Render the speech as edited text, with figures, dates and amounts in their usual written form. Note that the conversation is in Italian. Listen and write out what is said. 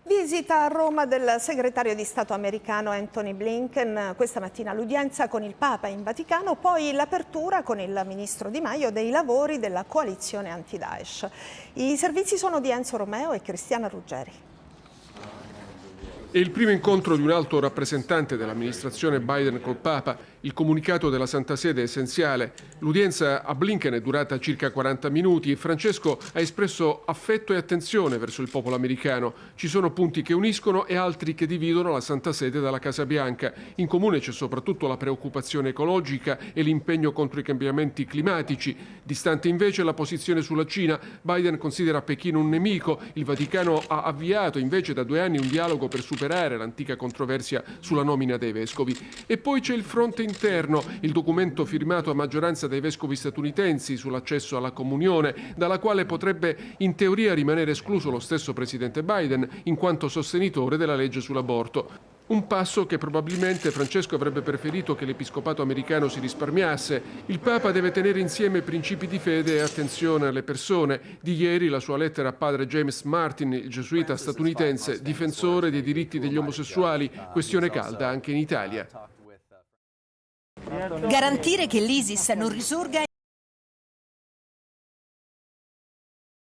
Visita a Roma del segretario di Stato americano Anthony Blinken, questa mattina l'udienza con il Papa in Vaticano, poi l'apertura con il ministro Di Maio dei lavori della coalizione anti-Daesh. I servizi sono di Enzo Romeo e Cristiana Ruggeri. È il primo incontro di un alto rappresentante dell'amministrazione Biden col Papa. Il comunicato della Santa Sede è essenziale. L'udienza a Blinken è durata circa 40 minuti e Francesco ha espresso affetto e attenzione verso il popolo americano. Ci sono punti che uniscono e altri che dividono la Santa Sede dalla Casa Bianca. In comune c'è soprattutto la preoccupazione ecologica e l'impegno contro i cambiamenti climatici. Distante invece la posizione sulla Cina. Biden considera Pechino un nemico. Il Vaticano ha avviato invece da 2 anni un dialogo per superare l'antica controversia sulla nomina dei vescovi. E poi c'è il fronte interno, il documento firmato a maggioranza dai vescovi statunitensi sull'accesso alla comunione, dalla quale potrebbe in teoria rimanere escluso lo stesso presidente Biden in quanto sostenitore della legge sull'aborto. Un passo che probabilmente Francesco avrebbe preferito che l'episcopato americano si risparmiasse. Il Papa deve tenere insieme principi di fede e attenzione alle persone. Di ieri la sua lettera a padre James Martin, il gesuita statunitense, difensore dei diritti degli omosessuali, questione calda anche in Italia. Garantire che l'ISIS non risorga